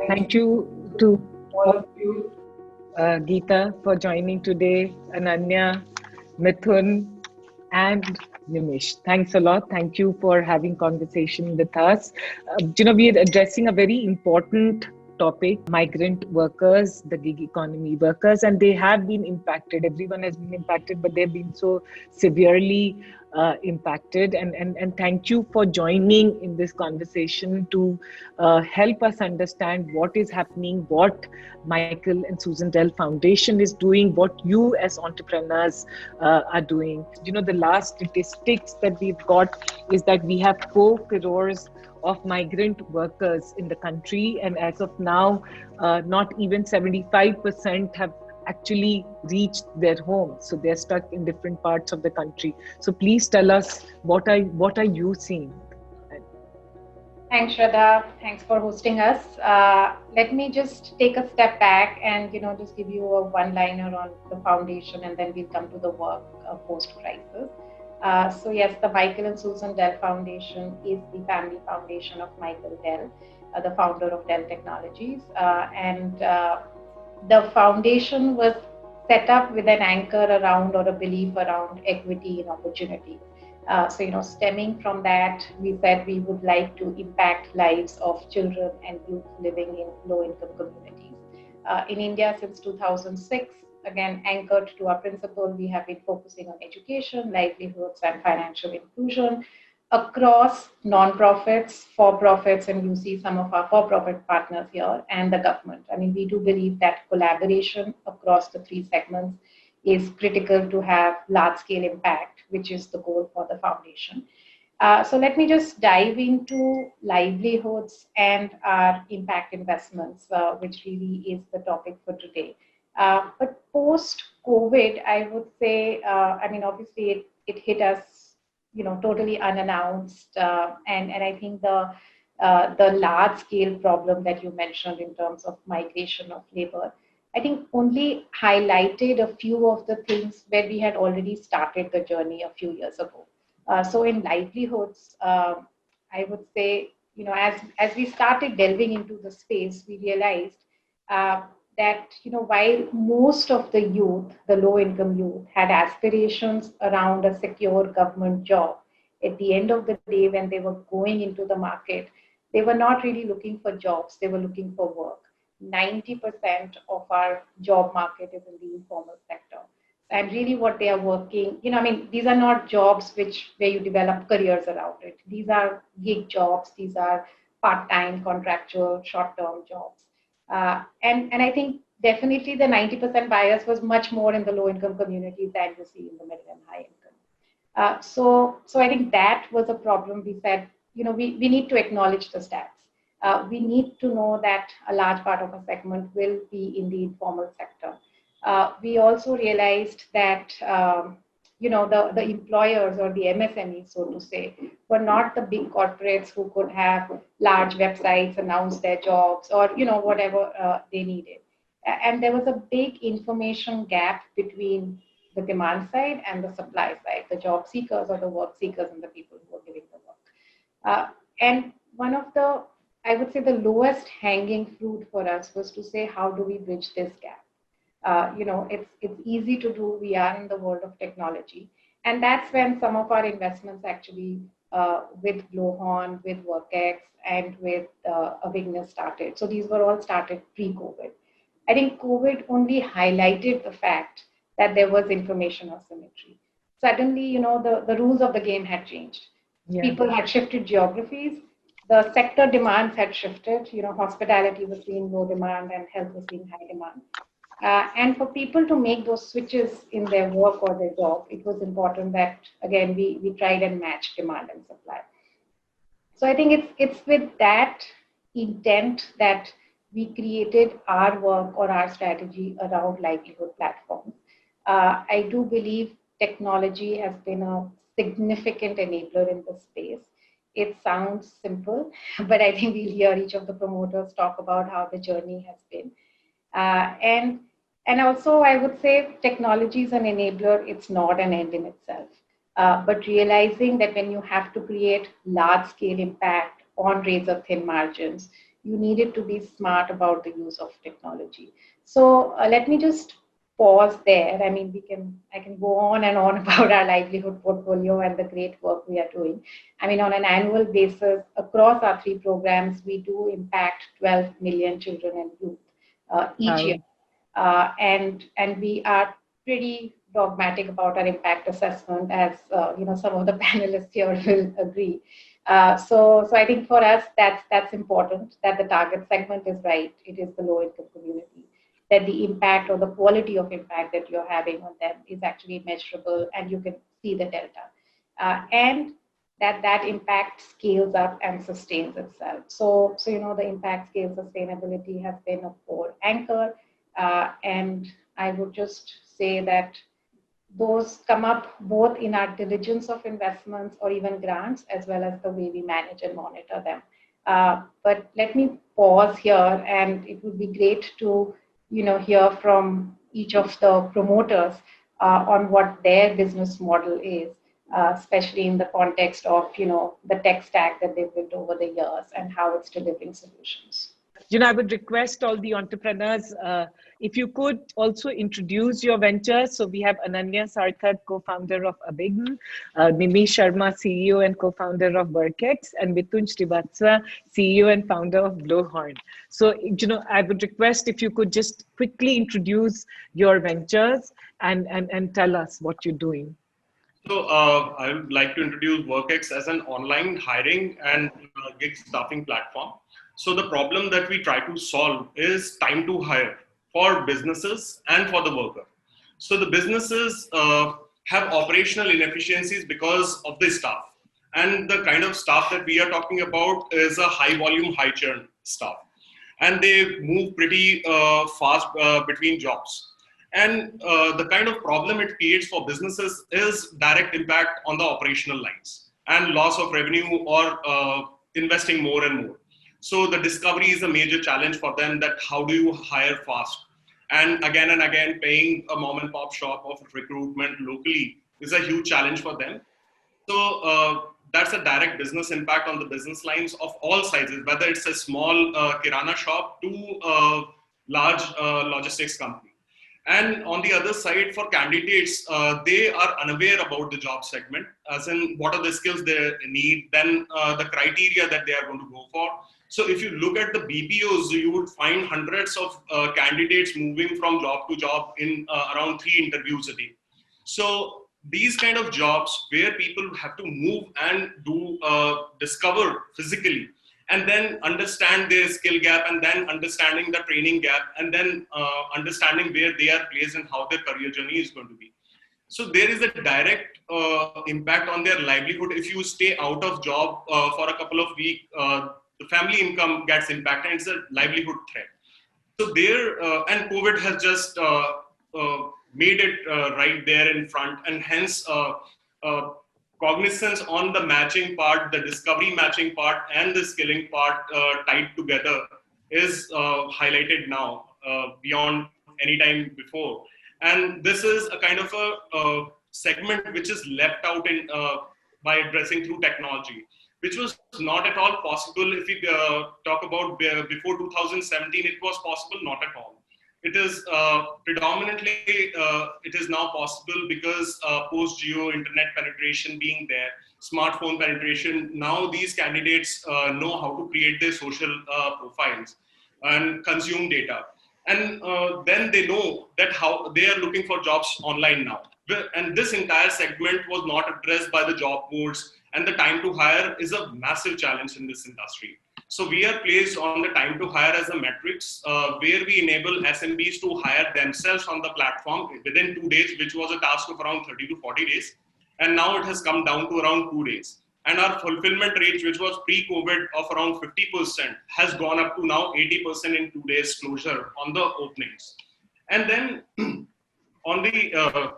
Thank you to all of you, Geeta, for joining today, Ananya, Mithun, and Nimish. Thanks a lot. Thank you for having conversation with us. We are addressing a very important topic, migrant workers, the gig economy workers, and they have been impacted. Everyone has been impacted, but they've been so severely impacted. And thank you for joining in this conversation to help us understand what is happening, what Michael and Susan Dell Foundation is doing, what you as entrepreneurs are doing. The last statistics that we've got is that we have 4 crores of migrant workers in the country, and as of now, not even 75% have actually reached their homes. So they're stuck in different parts of the country. So please tell us, what are you seeing? Thanks, Shraddha. Thanks for hosting us. Let me just take a step back and just give you a one-liner on the foundation, and then we'll come to the work post-crisis. So yes, the Michael and Susan Dell Foundation is the family foundation of Michael Dell, the founder of Dell Technologies, and the foundation was set up with an anchor around, or a belief around, equity and opportunity. So, stemming from that, we said we would like to impact lives of children and youth living in low-income communities. In India, since 2006, again, anchored to our principle, we have been focusing on education, livelihoods, and financial inclusion across non-profits, for-profits, and you see some of our for-profit partners here, and the government. I mean, we do believe that collaboration across the 3 segments is critical to have large-scale impact, which is the goal for the foundation. So let me just dive into livelihoods and our impact investments, which really is the topic for today. But post-COVID, I would say, obviously it hit us, totally unannounced, and I think the large-scale problem that you mentioned in terms of migration of labor, I think only highlighted a few of the things where we had already started the journey a few years ago. So in livelihoods, I would say, as we started delving into the space, we realized that, while most of the youth, the low-income youth, had aspirations around a secure government job, at the end of the day, when they were going into the market, they were not really looking for jobs, they were looking for work. 90% of our job market is in the informal sector. And really what they are working, these are not jobs where you develop careers around it. These are gig jobs, these are part-time, contractual, short-term jobs. And I think definitely the 90% bias was much more in the low-income communities than you see in the middle and high income. So I think that was a problem. We said, we need to acknowledge the stats. We need to know that a large part of a segment will be in the informal sector. We also realized that the employers, or the MSMEs, so to say, were not the big corporates who could have large websites, announce their jobs, or whatever they needed. And there was a big information gap between the demand side and the supply side, the job seekers or the work seekers and the people who were giving the work. And one of the, I would say, the lowest hanging fruit for us was to say, how do we bridge this gap? It's easy to do. We are in the world of technology. And that's when some of our investments actually with Blowhorn, with Workex, and with Awign started. So these were all started pre-COVID. I think COVID only highlighted the fact that there was information asymmetry. Suddenly, the rules of the game had changed. Yeah. People had shifted geographies. The sector demands had shifted. Hospitality was seeing low demand and health was seeing high demand. And for people to make those switches in their work or their job, it was important that, again, we tried and matched demand and supply. So I think it's with that intent that we created our work or our strategy around livelihood platforms. I do believe technology has been a significant enabler in this space. It sounds simple, but I think we'll hear each of the promoters talk about how the journey has been. And also, I would say technology is an enabler. It's not an end in itself. But realizing that when you have to create large-scale impact on razor-thin margins, you needed to be smart about the use of technology. So let me just pause there. I mean, I can go on and on about our livelihood portfolio and the great work we are doing. I mean, on an annual basis, across our three programs, we do impact 12 million children and youth each year. And we are pretty dogmatic about our impact assessment, as some of the panelists here will agree. So I think for us that's important, that the target segment is right. It is the low income community. That the impact or the quality of impact that you're having on them is actually measurable, and you can see the delta, and that impact scales up and sustains itself. So the impact scale sustainability has been a core anchor, and I would just say that those come up both in our diligence of investments or even grants, as well as the way we manage and monitor them. But let me pause here, and it would be great to hear from each of the promoters on what their business model is, especially in the context of the tech stack that they've built over the years and how it's delivering solutions. I would request all the entrepreneurs, if you could also introduce your ventures. So we have Annanya Sarthak, co-founder of Awign, Nimish Sharma, CEO and co-founder of Workex, and Mithun Srivatsa, CEO and founder of Blowhorn. So, I would request if you could just quickly introduce your ventures and tell us what you're doing. So I would like to introduce Workex as an online hiring and gig staffing platform. So the problem that we try to solve is time to hire for businesses and for the worker. So the businesses have operational inefficiencies because of the staff. And the kind of staff that we are talking about is a high volume, high churn staff. And they move pretty fast between jobs. And the kind of problem it creates for businesses is direct impact on the operational lines and loss of revenue or investing more and more. So the discovery is a major challenge for them, that how do you hire fast? And again, paying a mom and pop shop of recruitment locally is a huge challenge for them. So that's a direct business impact on the business lines of all sizes, whether it's a small kirana shop to a large logistics company. And on the other side, for candidates, they are unaware about the job segment, as in what are the skills they need, then the criteria that they are going to go for. So if you look at the BPOs, you would find hundreds of candidates moving from job to job in around 3 interviews a day. So these kind of jobs where people have to move and do discover physically, and then understand their skill gap, and then understanding the training gap, and then understanding where they are placed and how their career journey is going to be. So there is a direct impact on their livelihood. If you stay out of job for a couple of weeks, the family income gets impacted. It's a livelihood threat. So there, and COVID has just made it right there in front, and hence cognizance on the matching part, the discovery matching part, and the skilling part tied together is highlighted now beyond any time before. And this is a kind of a segment which is left out in by addressing through technology, which was not at all possible. If we talk about before 2017, it was possible, not at all. It is predominantly, it is now possible because post-geo internet penetration being there, smartphone penetration, now these candidates know how to create their social profiles and consume data. And then they know that how they are looking for jobs online now. And this entire segment was not addressed by the job boards, and the time to hire is a massive challenge in this industry. So we are placed on the time to hire as a metrics where we enable SMBs to hire themselves on the platform within 2 days, which was a task of around 30 to 40 days. And now it has come down to around 2 days. And our fulfillment rate, which was pre-COVID of around 50%, has gone up to now 80% in 2 days closure on the openings. And then on the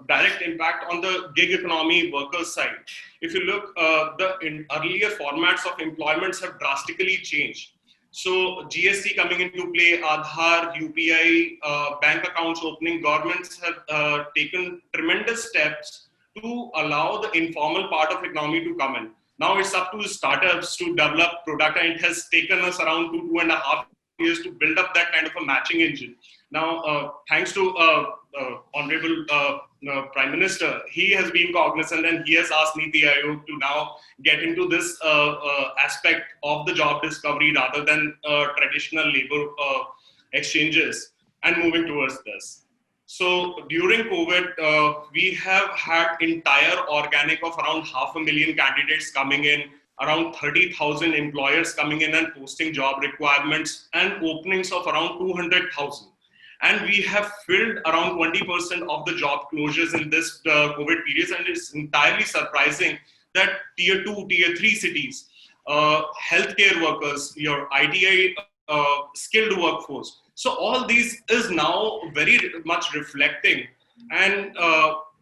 direct impact on the gig economy workers side, if you look, the earlier formats of employments have drastically changed. So GST coming into play, Aadhaar, UPI, bank accounts opening, governments have taken tremendous steps to allow the informal part of economy to come in. Now it's up to startups to develop product, and it has taken us around 2.5 years to build up that kind of a matching engine. Now, thanks to Honorable Prime Minister, he has been cognizant and he has asked Niti Aayog to now get into this aspect of the job discovery rather than traditional labor exchanges and moving towards this. So during COVID, we have had entire organic of around 500,000 candidates coming in, around 30,000 employers coming in and posting job requirements and openings of around 200,000. And we have filled around 20% of the job closures in this COVID period. And it's entirely surprising that tier 2, tier 3 cities, healthcare workers, your ITI skilled workforce. So all these is now very much reflecting and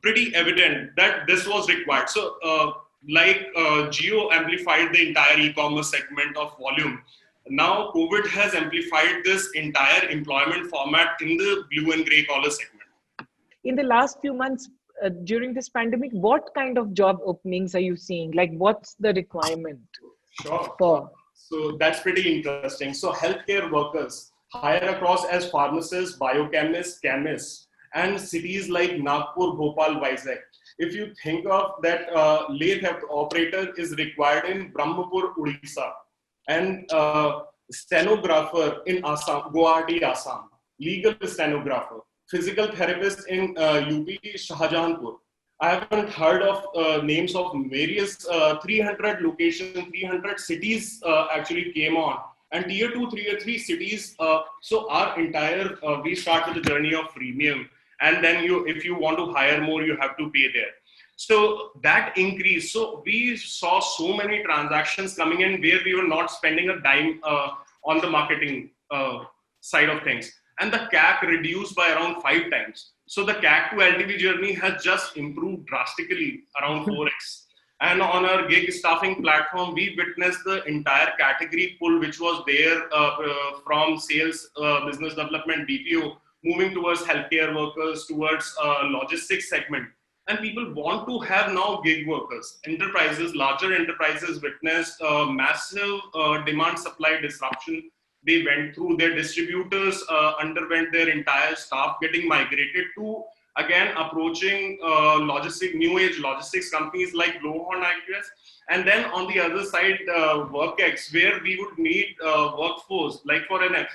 pretty evident that this was required. So Geo amplified the entire e-commerce segment of volume. Now COVID has amplified this entire employment format in the blue and gray collar segment. In the last few months during this pandemic, what kind of job openings are you seeing? Like, what's the requirement? Sure. For? So that's pretty interesting. So healthcare workers hire across as pharmacists, biochemists, chemists, and cities like Nagpur, Bhopal, Vizag. If you think of that, lathe operator is required in Brahmapur, Odisha, and stenographer in Assam, Guwahati, Assam, legal stenographer, physical therapist in UP, Shahjahanpur. I haven't heard of names of various 300 locations, 300 cities actually came on. And tier 2, tier 3 cities, so our entire, we start with the journey of freemium. And then if you want to hire more, you have to pay there. So that increase, so we saw so many transactions coming in where we were not spending a dime on the marketing side of things. And the CAC reduced by around 5 times. So the CAC to LTV journey has just improved drastically, around 4x. And on our gig staffing platform, we witnessed the entire category pull, which was there from sales, business development, BPO, moving towards healthcare workers, towards logistics segment. And people want to have now gig workers. Enterprises, larger enterprises witnessed massive demand supply disruption. They went through, their distributors underwent their entire staff getting migrated to, again, approaching new age logistics companies like Blowhorn, I guess. And then on the other side, Workex, where we would need workforce, like for a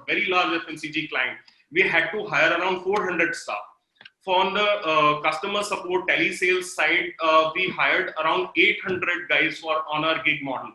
very large FMCG client, we had to hire around 400 staff. On the customer support telesales side, we hired around 800 guys on our gig model,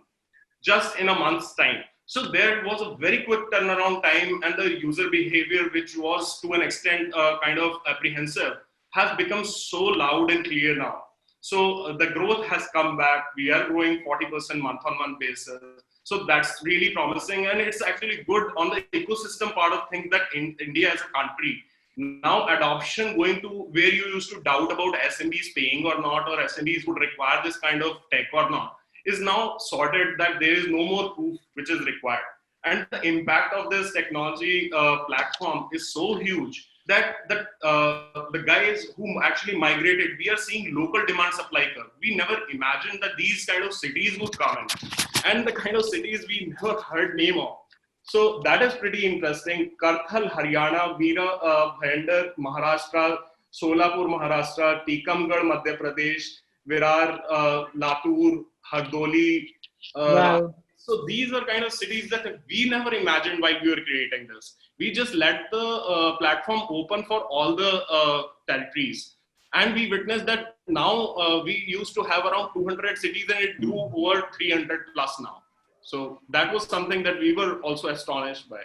just in a month's time. So there was a very quick turnaround time, and the user behavior, which was to an extent kind of apprehensive, has become so loud and clear now. So the growth has come back. We are growing 40% month-on-month basis. So that's really promising, and it's actually good on the ecosystem part of things that in India as a country, now adoption going to where you used to doubt about SMBs paying or not, or SMBs would require this kind of tech or not, is now sorted that there is no more proof which is required. And the impact of this technology platform is so huge that the guys who actually migrated, we are seeing local demand supply curve. We never imagined that these kind of cities would come in, and the kind of cities we never heard name of. So that is pretty interesting. Karthal, Haryana, Veera, Bhayandar, Maharashtra, Solapur, Maharashtra, Tikamgarh, Madhya Pradesh, Virar, Latur, Hardoli. Wow. So these are kind of cities that we never imagined while we were creating this. We just let the platform open for all the territories. And we witnessed that now we used to have around 200 cities and it grew over 300 plus now. So that was something that we were also astonished by.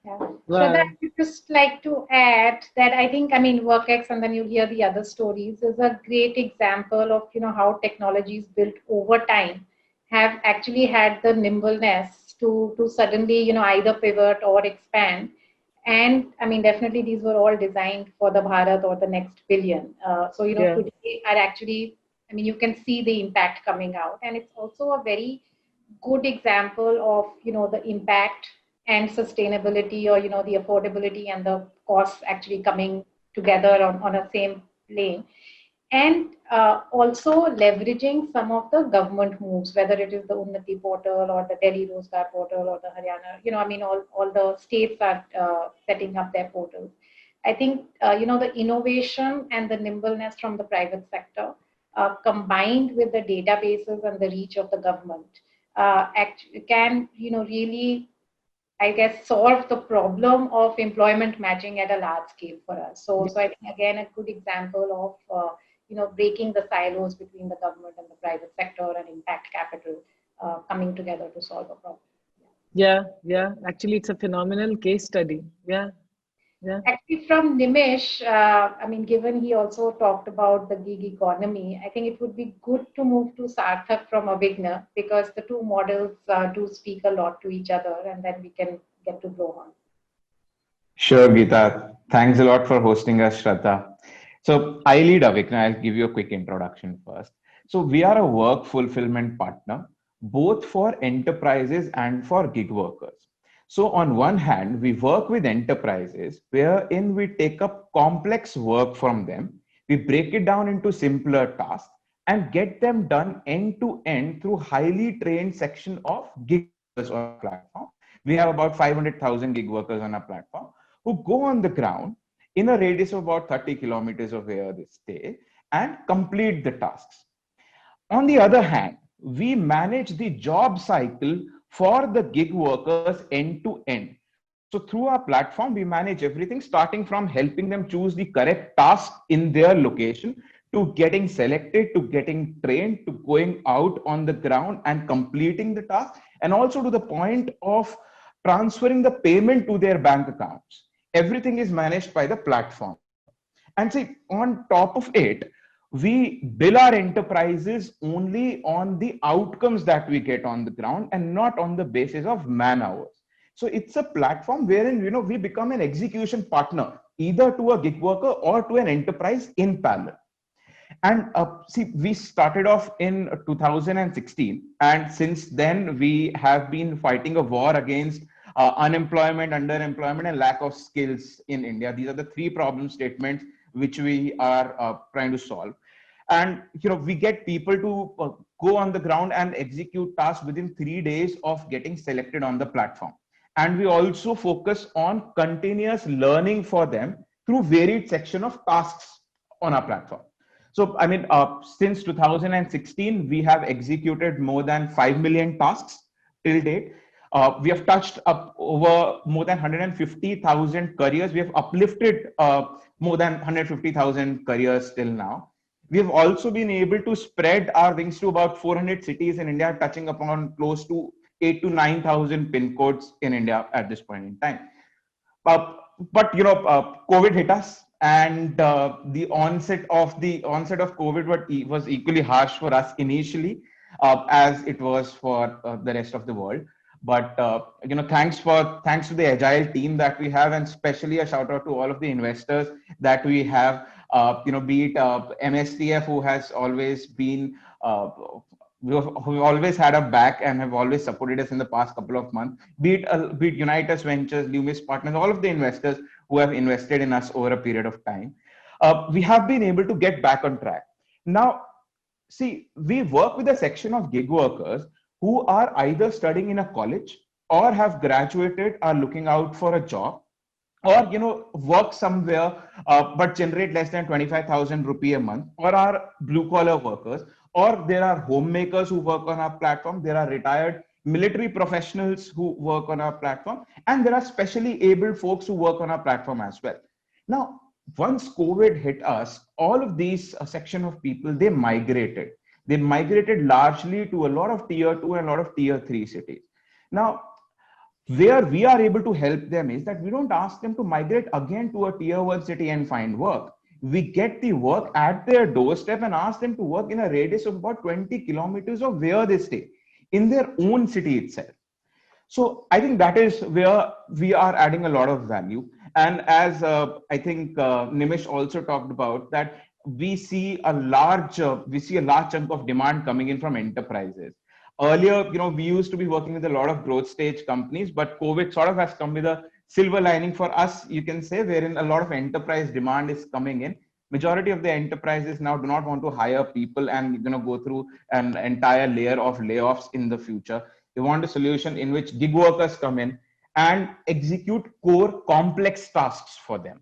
Yeah. Wow. So that I just like to add that I think, Workex, and then you'll hear the other stories, is a great example of, how technologies built over time have actually had the nimbleness to suddenly, either pivot or expand. And definitely these were all designed for the Bharat or the next billion. So, today are actually, you can see the impact coming out. And it's also a very good example of, the impact and sustainability, or, the affordability and the costs actually coming together on a same lane. and also leveraging some of the government moves, whether it is the Unnati portal or the Delhi Rozgar portal or the Haryana, all the states are setting up their portals. I think, the innovation and the nimbleness from the private sector combined with the databases and the reach of the government can, really, I guess, solve the problem of employment matching at a large scale for us. So I think again a good example of breaking the silos between the government and the private sector and impact capital coming together to solve a problem. Yeah, yeah. Actually, it's a phenomenal case study. Yeah, yeah. Actually, from Nimish, I mean, given he also talked about the gig economy, I think it would be good to move to Sarthak from Awign because the two models do speak a lot to each other, and then we can get to Blowhorn. Sure, Geeta. Thanks a lot for hosting us, Shraddha. So I lead Awign. I'll give you a quick introduction first. So we are a work fulfillment partner, both for enterprises and for gig workers. So on one hand, we work with enterprises wherein we take up complex work from them, we break it down into simpler tasks and get them done end to end through highly trained section of gig workers on our platform. We have about 500,000 gig workers on our platform who go on the ground in a radius of about 30 kilometers of where they stay and complete the tasks. On the other hand, we manage the job cycle for the gig workers end to end. So through our platform, we manage everything starting from helping them choose the correct task in their location to getting selected, to getting trained, to going out on the ground and completing the task, and also to the point of transferring the payment to their bank accounts. Everything is managed by the platform. And see, on top of it, we bill our enterprises only on the outcomes that we get on the ground and not on the basis of man hours. So it's a platform wherein we become an execution partner either to a gig worker or to an enterprise in parallel. And see, we started off in 2016, and since then we have been fighting a war against unemployment, underemployment, and lack of skills in India. These are the three problem statements which we are trying to solve. And we get people to go on the ground and execute tasks within 3 days of getting selected on the platform. And we also focus on continuous learning for them through varied section of tasks on our platform. So, I mean, since 2016, we have executed more than 5 million tasks till date. We have touched up over more than 150,000 careers. We have uplifted more than 150,000 careers till now. We have also been able to spread our wings to about 400 cities in India, touching upon close to 8 to 9,000 pin codes in India at this point in time. But COVID hit us, and the onset of COVID was equally harsh for us initially, as it was for the rest of the world. But thanks to the agile team that we have, and especially a shout out to all of the investors that we have. Be it MSTF, who has always been who always had our back and have always supported us in the past couple of months. Be it Unitas Ventures, Lumis Partners, all of the investors who have invested in us over a period of time. We have been able to get back on track. Now, see, we work with a section of gig workers who are either studying in a college or have graduated, are looking out for a job, or work somewhere but generate less than 25,000 rupee a month, or are blue collar workers, or there are homemakers who work on our platform, there are retired military professionals who work on our platform, and there are specially abled folks who work on our platform as well. Now, once COVID hit us, all of these section of people, they migrated largely to a lot of tier 2 and a lot of tier 3 cities. Now, where we are able to help them is that we don't ask them to migrate again to a tier 1 city and find work. We get the work at their doorstep and ask them to work in a radius of about 20 kilometers of where they stay, in their own city itself. So I think that is where we are adding a lot of value. And as I think Nimish also talked about, that we see a large chunk of demand coming in from enterprises. Earlier, we used to be working with a lot of growth stage companies, but COVID sort of has come with a silver lining for us, you can say, wherein a lot of enterprise demand is coming in. Majority of the enterprises now do not want to hire people and go through an entire layer of layoffs in the future. They want a solution in which gig workers come in and execute core complex tasks for them.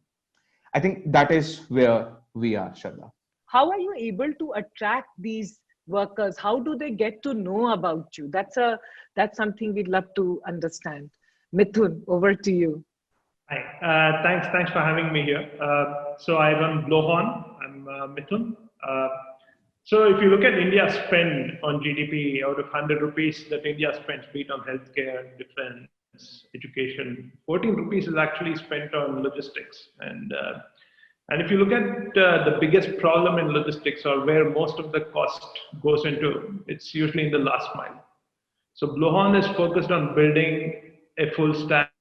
I think that is where we are, Shraddha. How are you able to attract these workers? How do they get to know about you? That's something we'd love to understand. Mithun, over to you. Hi, thanks for having me here. So I run Blowhorn. I'm Mithun. So if you look at India's spend on GDP, out of 100 rupees that India spends, be it on healthcare, defense, education, 14 rupees is actually spent on logistics. And if you look at the biggest problem in logistics, or where most of the cost goes into, it's usually in the last mile. So Blowhorn is focused on building a full stack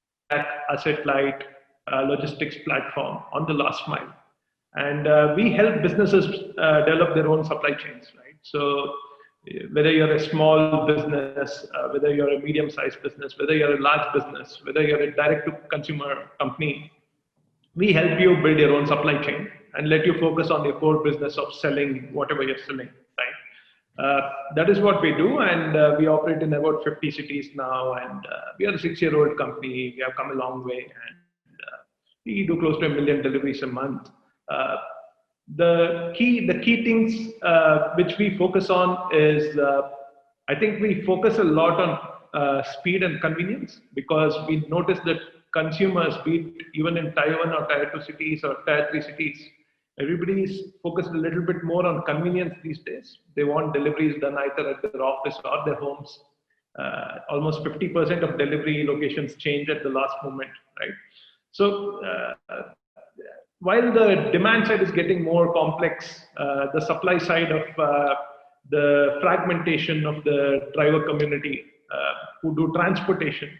asset-light logistics platform on the last mile. And we help businesses develop their own supply chains, right? So whether you're a small business, whether you're a medium-sized business, whether you're a large business, whether you're a direct-to-consumer company, we help you build your own supply chain and let you focus on your core business of selling whatever you're selling, right? That is what we do, and we operate in about 50 cities now, and we are a 6-year-old company. We have come a long way, and we do close to 1 million deliveries a month. The key things which we focus on is, I think we focus a lot on speed and convenience, because we notice that consumers, be it even in Tier 1 or Tier 2 cities or Tier 3 cities, everybody's focused a little bit more on convenience these days. They want deliveries done either at their office or their homes. Almost 50% of delivery locations change at the last moment, right? So while the demand side is getting more complex, the supply side of the fragmentation of the driver community who do transportation,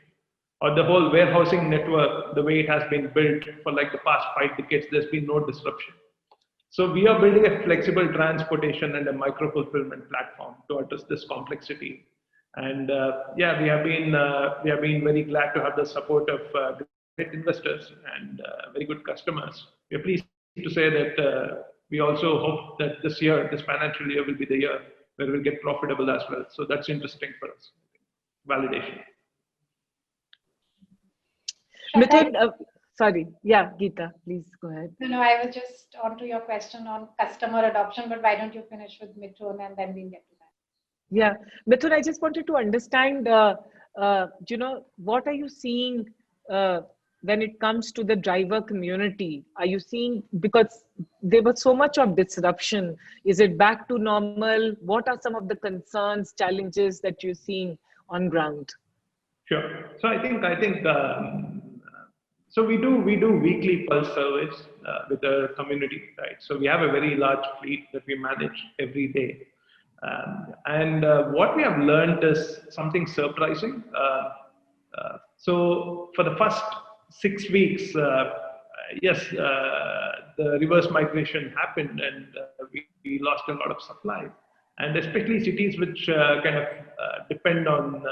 or the whole warehousing network, the way it has been built for like the past 5 decades, there's been no disruption. So we are building a flexible transportation and a micro fulfillment platform to address this complexity. And yeah, we have been very glad to have the support of great investors and very good customers. We are pleased to say that we also hope that this financial year, will be the year where we'll get profitable as well. So that's interesting for us. Validation. Mithun, sorry. Yeah, Geeta, please go ahead. No, I was just on to your question on customer adoption, but why don't you finish with Mithun and then we'll get to that. Yeah, Mithun, I just wanted to understand, what are you seeing when it comes to the driver community? Are you seeing, because there was so much of disruption, is it back to normal? What are some of the concerns, challenges that you're seeing on ground? Sure. So I think so we do weekly pulse surveys with the community, right? So we have a very large fleet that we manage every day. And what we have learned is something surprising. So for the first 6 weeks, yes, the reverse migration happened, and we lost a lot of supply. And especially cities which kind of depend on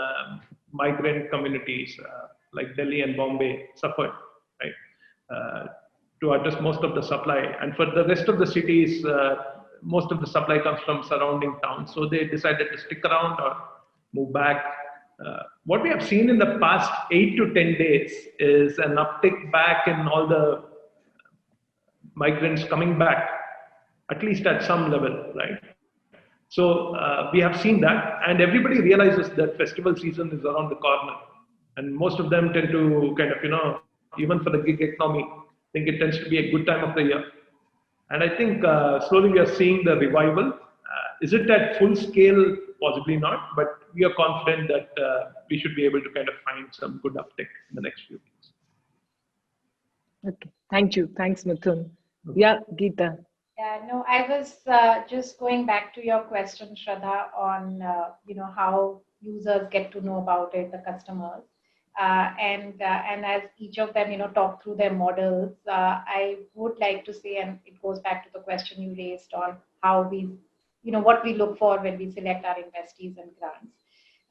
migrant communities like Delhi and Bombay suffered, right? To address most of the supply. And for the rest of the cities, most of the supply comes from surrounding towns. So they decided to stick around or move back. What we have seen in the past 8 to 10 days is an uptick back in all the migrants coming back, at least at some level, right? So we have seen that, and everybody realizes that festival season is around the corner. And most of them tend to kind of, even for the gig economy, think it tends to be a good time of the year. And I think slowly we are seeing the revival. Is it at full scale? Possibly not, but we are confident that we should be able to kind of find some good uptick in the next few weeks. Okay, thank you. Thanks, Mithun. Yeah, Geeta. Yeah, no, I was just going back to your question, Shraddha, on how users get to know about it, the customers, and as each of them talk through their models. I would like to say, and it goes back to the question you raised on how we, what we look for when we select our investees and grants.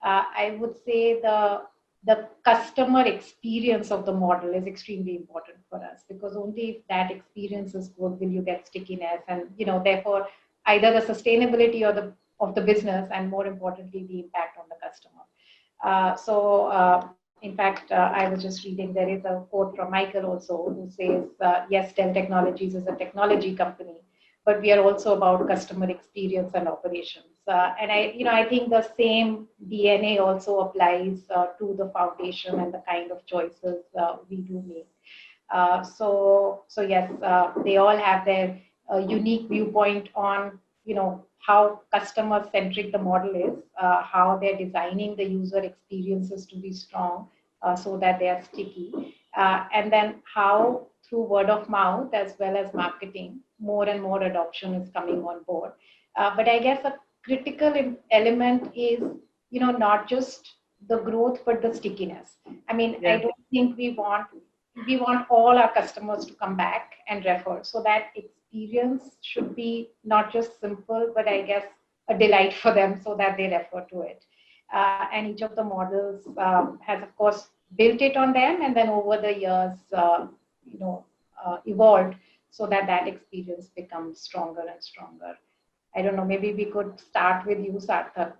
I would say the the customer experience of the model is extremely important for us, because only if that experience is good will you get stickiness, and therefore either the sustainability or the of the business, and more importantly the impact on the customer. In fact, I was just reading, there is a quote from Michael also, who says, yes, Dell Technologies is a technology company, but we are also about customer experience and operations. And I think the same DNA also applies to the foundation and the kind of choices we do make. So yes, they all have their unique viewpoint on, how customer centric the model is, how they're designing the user experiences to be strong, so that they are sticky, and then how through word of mouth as well as marketing, more and more adoption is coming on board. But I guess a critical element is, not just the growth, but the stickiness. I mean, I don't think we want all our customers to come back and refer. So that experience should be not just simple, but I guess a delight for them, so that they refer to it. And each of the models has, of course, built it on them, and then over the years, evolved, so that that experience becomes stronger and stronger. I don't know, maybe we could start with you, Sarthak,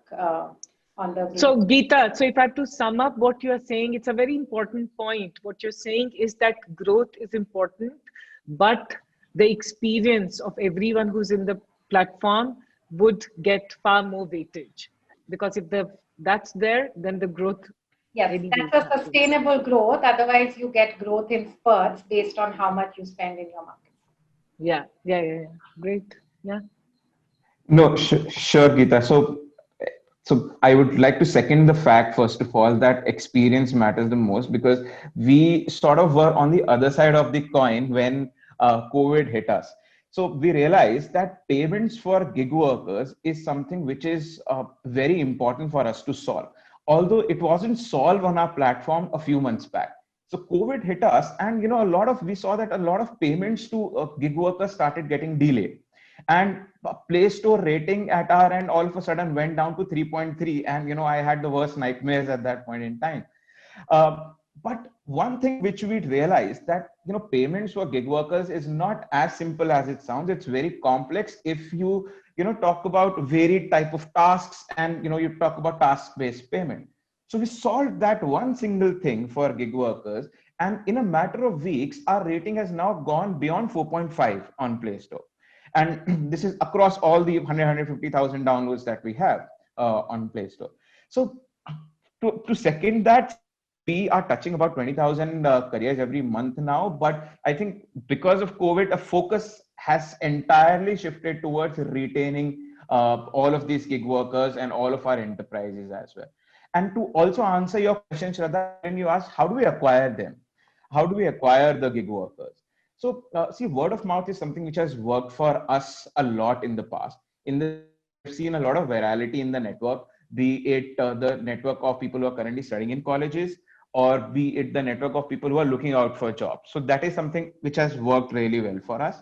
on the... So Geeta, so if I have to sum up what you're saying, it's a very important point. What you're saying is that growth is important, but the experience of everyone who's in the platform would get far more weightage. Because if that's there, then the growth... Yes, that's a sustainable growth. Otherwise, you get growth in spurts based on how much you spend in your market. Yeah. Great. Yeah. No, sure, Geeta. So I would like to second the fact, first of all, that experience matters the most, because we sort of were on the other side of the coin when COVID hit us. So we realized that payments for gig workers is something which is very important for us to solve, although it wasn't solved on our platform a few months back. So COVID hit us, and we saw that a lot of payments to gig workers started getting delayed. And Play Store rating at our end all of a sudden went down to 3.3, and I had the worst nightmares at that point in time. But one thing which we realized, that payments for gig workers is not as simple as it sounds. It's very complex if you talk about varied type of tasks, and you talk about task-based payment. So we solved that one single thing for gig workers, and in a matter of weeks, our rating has now gone beyond 4.5 on Play Store. And this is across all the 150,000 downloads that we have on Play Store. So to second that, we are touching about 20,000 careers every month now. But I think because of COVID, a focus has entirely shifted towards retaining all of these gig workers and all of our enterprises as well. And to also answer your question, Shraddha, when you ask, how do we acquire them? How do we acquire the gig workers? So see, word of mouth is something which has worked for us a lot in the past. We've seen a lot of virality in the network, be it the network of people who are currently studying in colleges, or be it the network of people who are looking out for jobs. So that is something which has worked really well for us.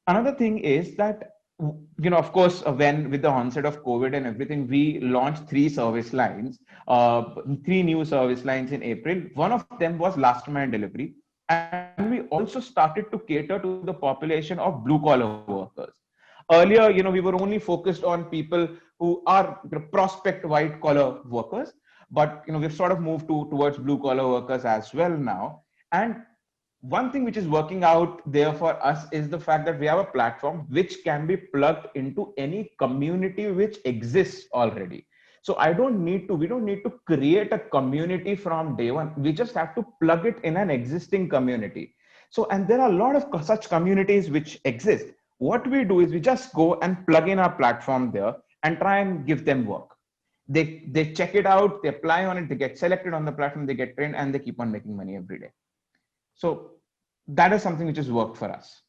Another thing is that, of course, when with the onset of COVID and everything, we launched 3 service lines, 3 new service lines in April. One of them was last mile delivery. And we also started to cater to the population of blue collar workers. Earlier, we were only focused on people who are prospect white collar workers, but we've sort of moved towards blue collar workers as well now. And one thing which is working out there for us is the fact that we have a platform which can be plugged into any community which exists already. So we don't need to create a community from day one. We just have to plug it in an existing community. So, and there are a lot of such communities which exist. What we do is we just go and plug in our platform there and try and give them work. They check it out, they apply on it, they get selected on the platform, they get trained, and they keep on making money every day. So that is something which has worked for us.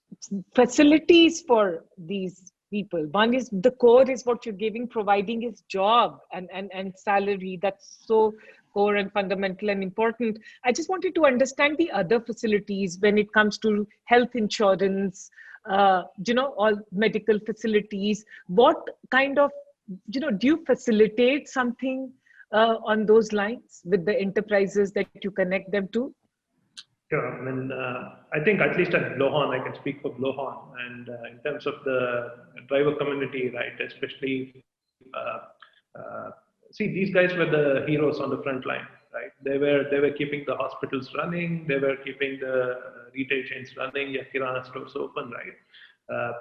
Facilities for these people. One is the core is what you're giving, providing is job and salary. That's so core and fundamental and important. I just wanted to understand the other facilities when it comes to health insurance, all medical facilities. What kind of, do you facilitate something on those lines with the enterprises that you connect them to? Sure. I mean, I think at least at Blowhorn, I can speak for Blowhorn, and in terms of the driver community, right, especially, see, these guys were the heroes on the front line, right? They were keeping the hospitals running, they were keeping the retail chains running, your kirana stores open, right?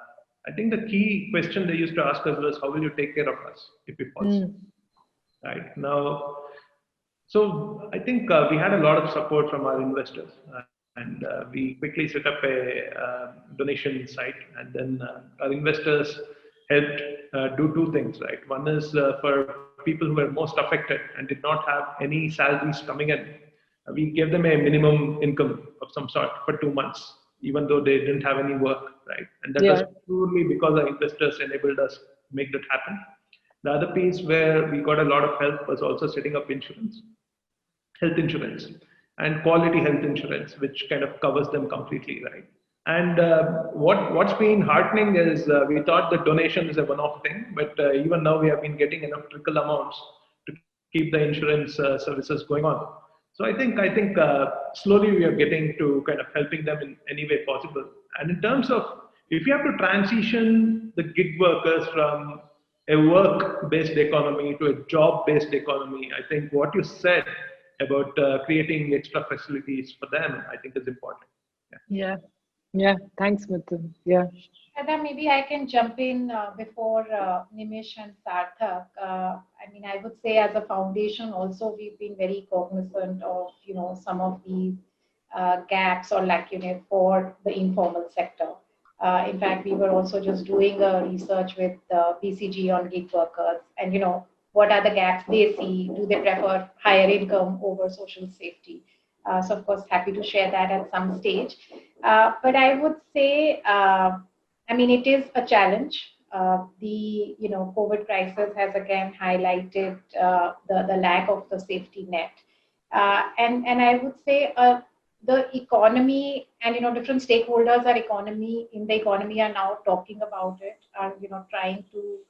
I think the key question they used to ask us was, how will you take care of us if we fall sick? Right now, so I think we had a lot of support from our investors, and we quickly set up a donation site, and then our investors helped do two things, right? One is for people who were most affected and did not have any salaries coming in. We gave them a minimum income of some sort for 2 months, even though they didn't have any work, right? And that was purely because our investors enabled us to make that happen. The other piece where we got a lot of help was also setting up insurance, health insurance, and quality health insurance, which kind of covers them completely, right? And what's been heartening is we thought the donation is a one-off thing, but even now we have been getting enough trickle amounts to keep the insurance services going on. So I think slowly we are getting to kind of helping them in any way possible. And in terms of if you have to transition the gig workers from a work-based economy to a job-based economy, I think what you said about creating extra facilities for them, I think is important. Yeah. Thanks, Mithun. Yeah. Shraddha, maybe I can jump in before Nimish and Sarthak. I mean, I would say as a foundation also, we've been very cognizant of, some of these gaps or lacunae for the informal sector. In fact, we were also just doing a research with BCG on gig workers and, what are the gaps they see? Do they prefer higher income over social safety? So, of course, happy to share that at some stage. But I would say, it is a challenge. The COVID crisis has again highlighted the lack of the safety net, and I would say the economy and different stakeholders in the economy are now talking about it and trying to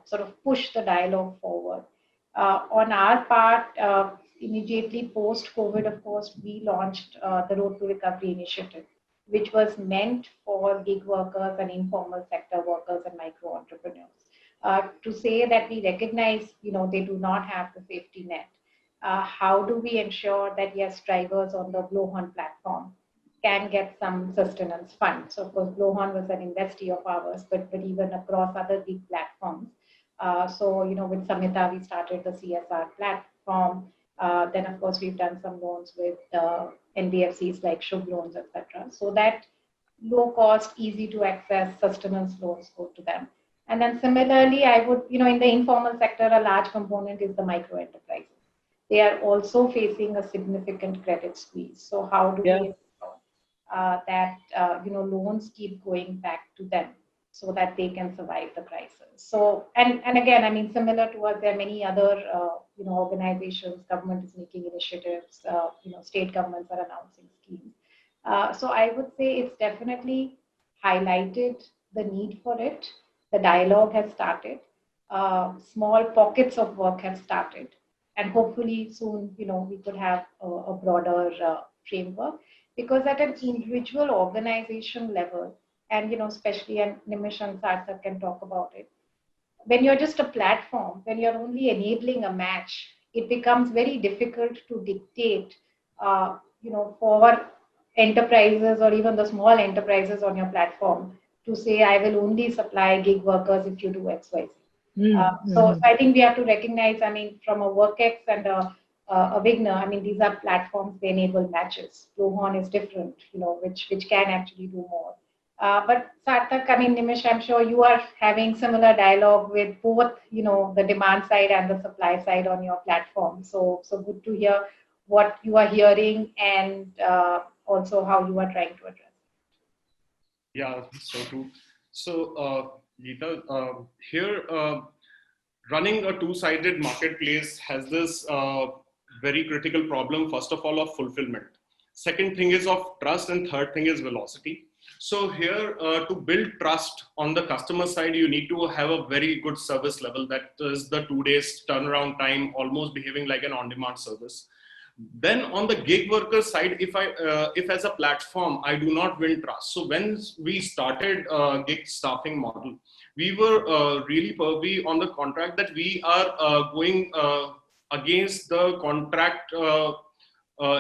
sort of push the dialogue forward. On our part, immediately post-COVID, of course, we launched the Road to Recovery initiative, which was meant for gig workers and informal sector workers and micro entrepreneurs. To say that we recognize, they do not have the safety net. How do we ensure that, yes, drivers on the Blowhorn platform can get some sustenance fund? So, of course, Blowhorn was an investee of ours, but even across other gig platforms. So, with Samhita, we started the CSR platform. Then, of course, we've done some loans with NBFCs like Shubh Loans, etc. So that low cost, easy to access sustenance loans go to them. And then similarly, I would, in the informal sector, a large component is the micro enterprises. They are also facing a significant credit squeeze. So how do we ensure that, loans keep going back to them so that they can survive the crisis? So, and again, similar to us, there are many other, organizations, government is making initiatives, state governments are announcing schemes. So I would say it's definitely highlighted the need for it. The dialogue has started. Small pockets of work have started. And hopefully soon, we could have a broader framework, because at an individual organization level, and, especially, and Nimish and Sarthak can talk about it, when you're just a platform, when you're only enabling a match, it becomes very difficult to dictate, for enterprises or even the small enterprises on your platform to say, I will only supply gig workers if you do X, Y, Z. So I think we have to recognize, from a Workex and a Awign, these are platforms, they enable matches. Blowhorn is different, which can actually do more. But Sarthak, Nimish, I'm sure you are having similar dialogue with both, the demand side and the supply side on your platform. So good to hear what you are hearing and also how you are trying to address it. Yeah, so true. So, Geeta, here, running a two-sided marketplace has this very critical problem, first of all, of fulfillment. Second thing is of trust, and third thing is velocity. So here, to build trust on the customer side, you need to have a very good service level. That is the 2 days turnaround time, almost behaving like an on-demand service. Then on the gig worker side, if as a platform I do not win trust. So when we started gig staffing model, we were really pervy on the contract that we are going against the contract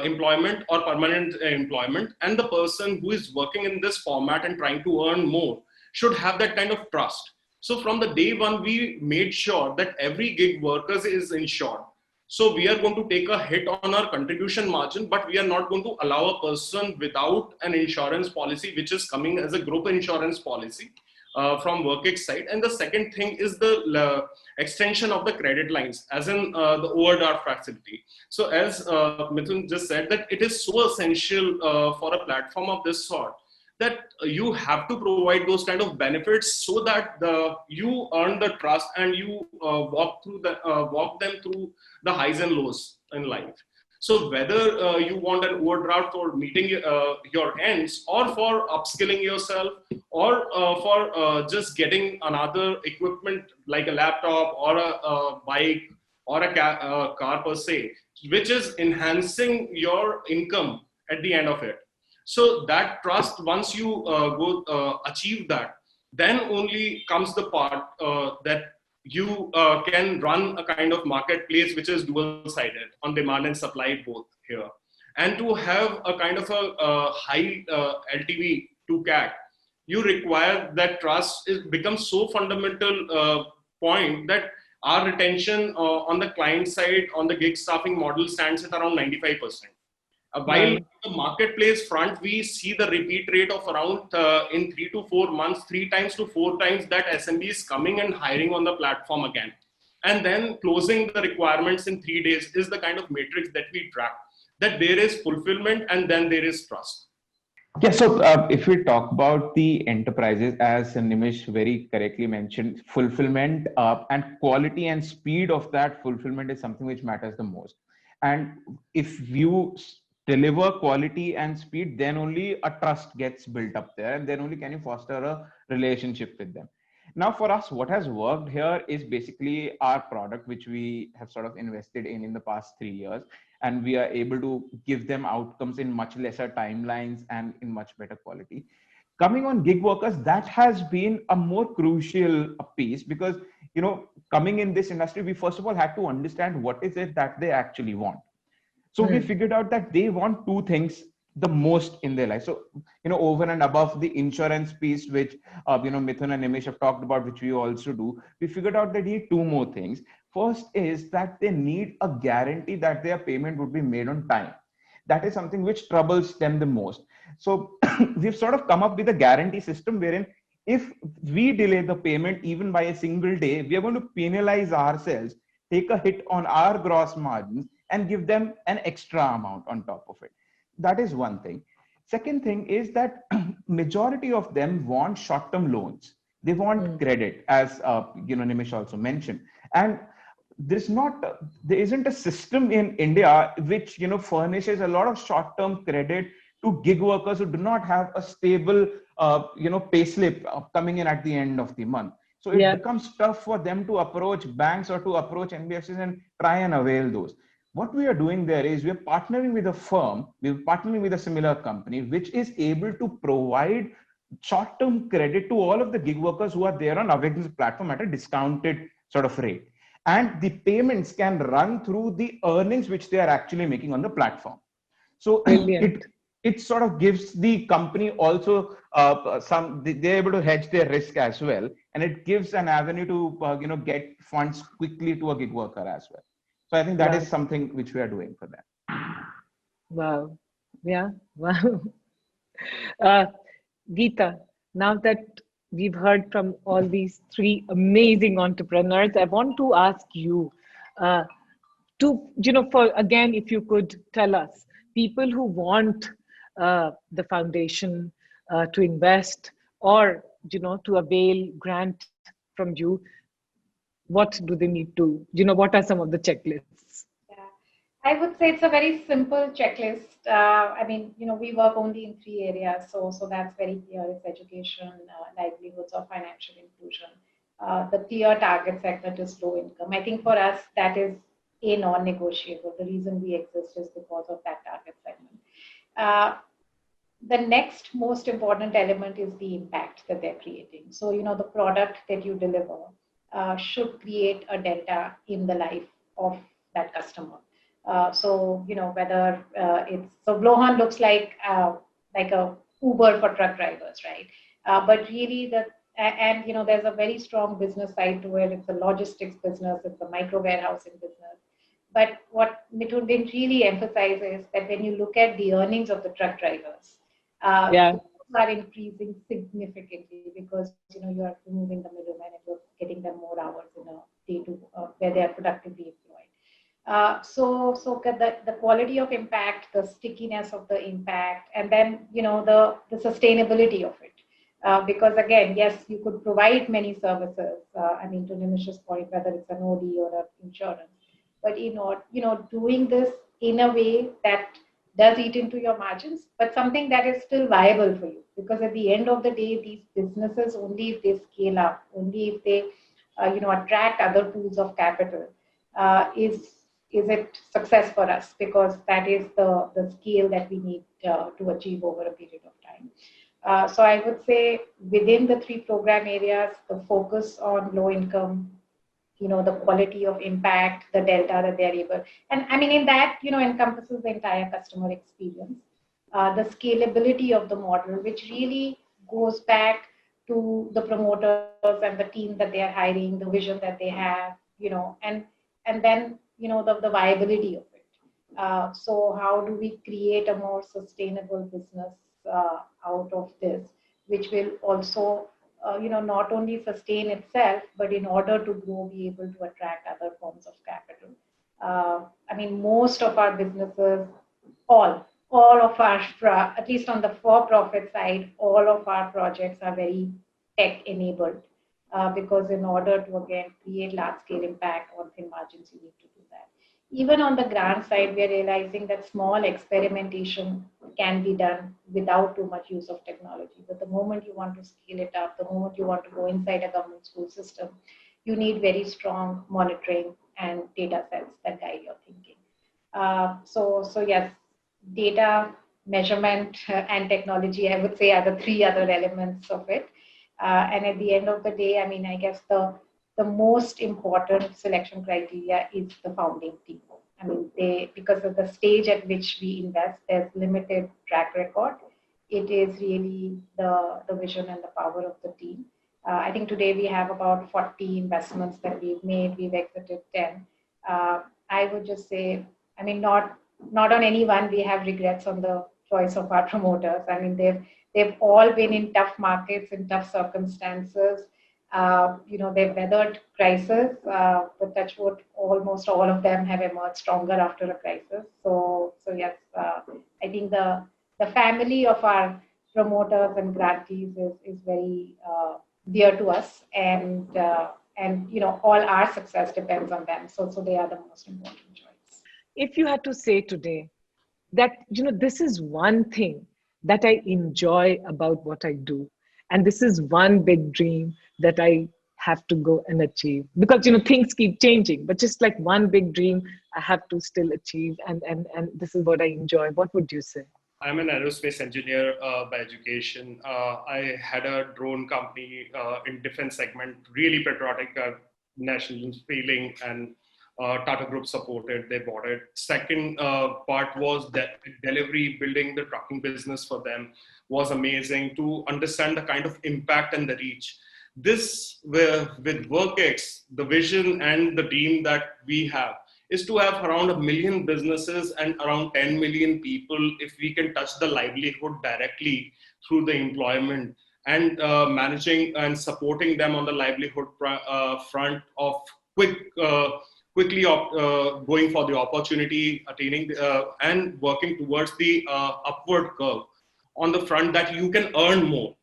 employment or permanent employment, and the person who is working in this format and trying to earn more should have that kind of trust. So from the day one, we made sure that every gig worker is insured. So we are going to take a hit on our contribution margin, but we are not going to allow a person without an insurance policy, which is coming as a group insurance policy from Workex side. And the second thing is the extension of the credit lines, as in the overdraft facility. So as Mithun just said, that it is so essential for a platform of this sort that you have to provide those kind of benefits so that you earn the trust and you walk them through the highs and lows in life. So whether you want an overdraft for meeting your ends, or for upskilling yourself, or for just getting another equipment like a laptop or a bike or a car per se, which is enhancing your income at the end of it. So that trust, once you achieve that, then only comes the part that you can run a kind of marketplace which is dual-sided, on demand and supply both here. And to have a kind of a high LTV to CAC, you require that trust becomes so fundamental point that our retention on the client side on the gig staffing model stands at around 95%. While the marketplace front, we see the repeat rate of around in 3 to 4 months, 3 times to 4 times that SMB is coming and hiring on the platform again. And then closing the requirements in 3 days is the kind of matrix that we track, that there is fulfillment and then there is trust. Yeah, so if we talk about the enterprises, as Nimish very correctly mentioned, fulfillment and quality and speed of that fulfillment is something which matters the most. And if you deliver quality and speed, then only a trust gets built up there, and then only can you foster a relationship with them. Now for us, what has worked here is basically our product, which we have sort of invested in the past 3 years, and we are able to give them outcomes in much lesser timelines and in much better quality. Coming on gig workers, that has been a more crucial piece, because coming in this industry, we first of all had to understand what is it that they actually want. So we figured out that they want 2 things the most in their life. So, over and above the insurance piece, which, Mithun and Nimish have talked about, which we also do, we figured out they need 2 more things. First is that they need a guarantee that their payment would be made on time. That is something which troubles them the most. So we've sort of come up with a guarantee system wherein if we delay the payment even by a single day, we are going to penalize ourselves, take a hit on our gross margins, and give them an extra amount on top of it. That is one thing. Second thing is that majority of them want short-term loans. They want credit, as Nimish also mentioned. And there isn't a system in India which furnishes a lot of short-term credit to gig workers who do not have a stable pay slip coming in at the end of the month. So it becomes tough for them to approach banks or to approach NBFCs and try and avail those. What we are doing there is we're partnering with a firm, we're partnering with a similar company, which is able to provide short-term credit to all of the gig workers who are there on Awign's platform at a discounted sort of rate. And the payments can run through the earnings which they are actually making on the platform. So it sort of gives the company also they're able to hedge their risk as well. And it gives an avenue to get funds quickly to a gig worker as well. So I think that is something which we are doing for them. Wow. Yeah. Wow. Geeta, now that we've heard from all these 3 amazing entrepreneurs, I want to ask you again, if you could tell us, people who want the foundation to invest or, to avail grant from you, what do they need to, what are some of the checklists? Yeah. I would say it's a very simple checklist. I mean, we work only in three areas, so that's very clear. It's education, livelihoods, or financial inclusion. The clear target segment is low income. I think for us that is a non-negotiable. The reason we exist is because of that target segment. Uh, the next most important element is the impact that they're creating. So, the product that you deliver should create a delta in the life of that customer. So, whether so Blowhorn looks like a Uber for truck drivers, right? But really and there's a very strong business side to it. It's a logistics business, it's a micro warehousing business. But what Mithun didn't really emphasize is that when you look at the earnings of the truck drivers, Yeah. those are increasing significantly because you are removing the middleman and you're getting them more hours in a day to where they are productively employed. So the quality of impact, the stickiness of the impact, and then the sustainability of it. Because again, yes, you could provide many services. I mean, to Nimish's point, whether it's an OD or an insurance, but doing this in a way that does eat into your margins, but something that is still viable for you. Because at the end of the day, these businesses, only if they scale up, only if they attract other pools of capital, is it success for us? Because that is the scale that we need to achieve over a period of time. So I would say within the three program areas, the focus on low income, the quality of impact, the delta that they're able, and I mean in that, encompasses the entire customer experience, the scalability of the model, which really goes back to the promoters and the team that they are hiring, the vision that they have, and then, the viability of it. So how do we create a more sustainable business out of this, which will also not only sustain itself, but in order to grow, be able to attract other forms of capital. I mean, most of our businesses, all of our, at least on the for-profit side, all of our projects are very tech-enabled. Because in order to, again, create large-scale impact on thin margins, you need to do that. Even on the grant side, we are realizing that small experimentation can be done without too much use of technology. But the moment you want to scale it up, the moment you want to go inside a government school system, you need very strong monitoring and data sets that guide your thinking. So yes, data, measurement, and technology, I would say, are the three other elements of it. And at the end of the day, I mean, I guess the most important selection criteria is the founding team. I mean, because of the stage at which we invest, there's limited track record. It is really the vision and the power of the team. I think today we have about 40 investments that we've made. We've exited 10. I would just say, I mean, not on any one we have regrets on the choice of our promoters. I mean, they've all been in tough markets, in tough circumstances. They've weathered crisis, but touch wood, almost all of them have emerged stronger after a crisis. So yes, I think the family of our promoters and grantees is very dear to us, and all our success depends on them. So they are the most important choice. If you had to say today that, this is one thing that I enjoy about what I do, and this is one big dream that I have to go and achieve, because things keep changing, but just like one big dream I have to still achieve, and this is what I enjoy, what would you say? I'm an aerospace engineer by education. I had a drone company in defense segment, really patriotic, national feeling, and Tata Group supported, they bought it. Second part was that delivery, building the trucking business for them was amazing to understand the kind of impact and the reach. This, with Workex, the vision and the team that we have is to have around 1 million businesses and around 10 million people if we can touch the livelihood directly through the employment and managing and supporting them on the livelihood front of quickly going for the opportunity, attaining and working towards the upward curve on the front that you can earn more.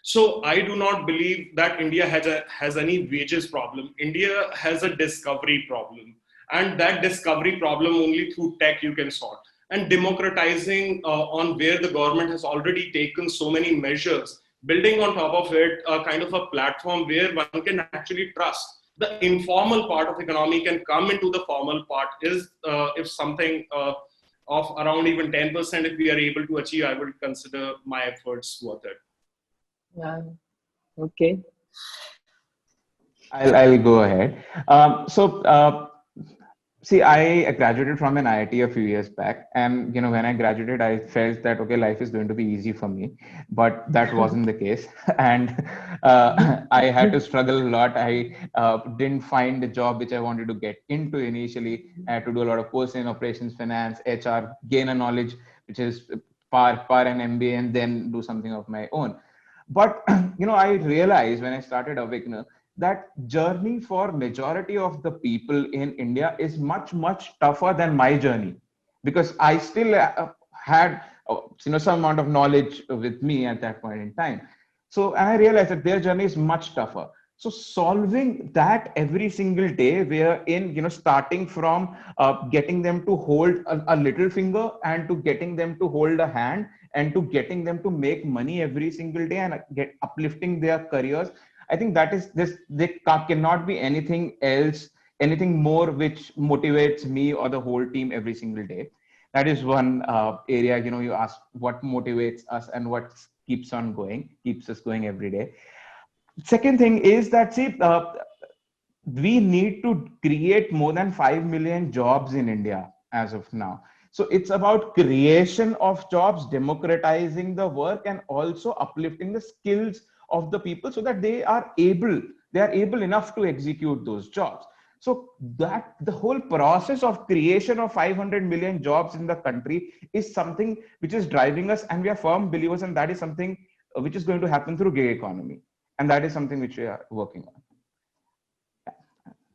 So I do not believe that India has any wages problem. India has a discovery problem. And that discovery problem only through tech you can solve. And democratizing on where the government has already taken so many measures, building on top of it a kind of a platform where one can actually trust. The informal part of economy can come into the formal part is if something of around even 10% if we are able to achieve, I would consider my efforts worth it. Okay. I'll go ahead. See, I graduated from an IIT a few years back, and when I graduated, I felt that okay, life is going to be easy for me, but that wasn't the case, and I had to struggle a lot. I didn't find the job which I wanted to get into initially. I had to do a lot of course in operations, finance, HR, gain a knowledge which is par an MBA, and then do something of my own. But I realized when I started Awign that journey for majority of the people in India is much tougher than my journey, because I still had some amount of knowledge with me at that point in time. So, and I realized that their journey is much tougher. So solving that every single day, wherein starting from getting them to hold a little finger, and to getting them to hold a hand, and to getting them to make money every single day and get uplifting their careers. I think that is this. Cannot be anything else, anything more which motivates me or the whole team every single day. That is one area. You ask what motivates us and what keeps us going every day. Second thing is that, see, we need to create more than 5 million jobs in India as of now. So it's about creation of jobs, democratizing the work, and also uplifting the skills of the people so that they are able enough to execute those jobs. So that the whole process of creation of 500 million jobs in the country is something which is driving us, and we are firm believers, and that is something which is going to happen through gig economy, and that is something which we are working on.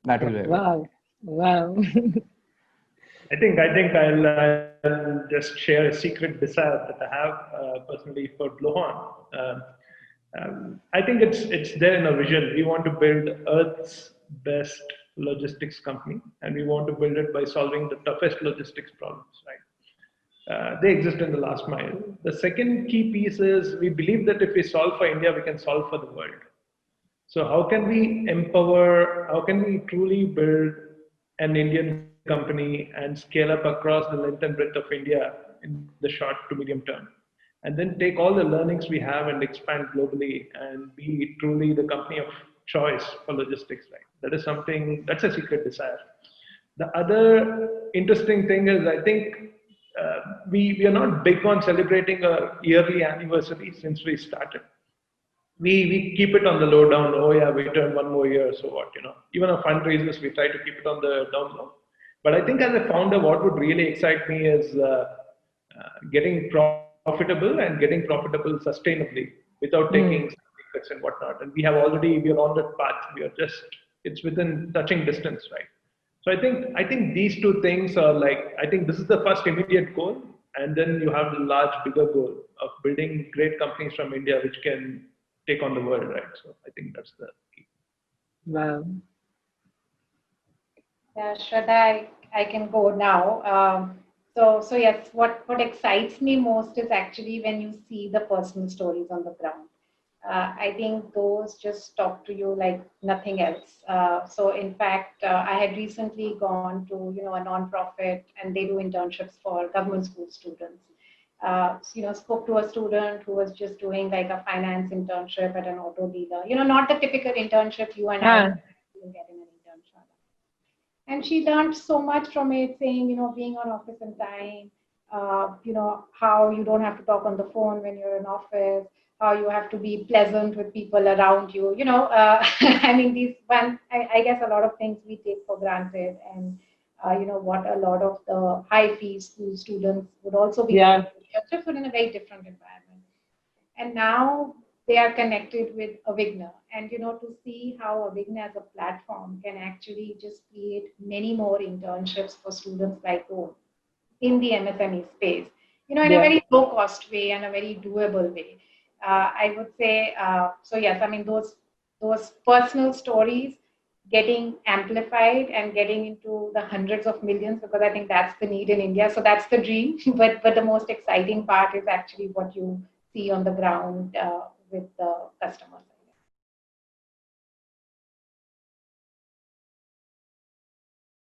That is where Wow. I think I'll just share a secret desire that I have personally for Blowhorn. I think it's there in our vision. We want to build Earth's best logistics company, and we want to build it by solving the toughest logistics problems, right? They exist in the last mile. The second key piece is we believe that if we solve for India, we can solve for the world. So how can we empower, how can we truly build an Indian company and scale up across the length and breadth of India in the short to medium term? And then take all the learnings we have and expand globally and be truly the company of choice for logistics, right? That is something, that's a secret desire. The other interesting thing is, I think we are not big on celebrating a yearly anniversary since we started. We keep it on the low down. Oh yeah, we turned one more year, so what, Even our fundraisers, we try to keep it on the down low. But I think as a founder, what would really excite me is getting profitable and getting profitable sustainably without taking cuts and whatnot. And we are on that path. We are just, it's within touching distance, right? So I think these two things are like, I think this is the first immediate goal. And then you have the large, bigger goal of building great companies from India, which can take on the world, right? So I think that's the key. Wow. Yeah, Shraddha, I can go now. So yes, what excites me most is actually when you see the personal stories on the ground. I think those just talk to you like nothing else. So in fact, I had recently gone to a non-profit, and they do internships for government school students. Spoke to a student who was just doing like a finance internship at an auto dealer. Not the typical internship you and I get in an internship. And she learned so much from it, saying, being on office in time, how you don't have to talk on the phone when you're in office, how you have to be pleasant with people around you. I mean, I guess a lot of things we take for granted, and what a lot of the high fees school students would also be just in a very different environment. And now they are connected with Awign, and to see how Awign as a platform can actually just create many more internships for students like those in the MSME space, in a very low cost way and a very doable way. I would say, so yes, I mean, those personal stories, getting amplified and getting into the hundreds of millions, because I think that's the need in India. So that's the dream. But the most exciting part is actually what you see on the ground with the customers.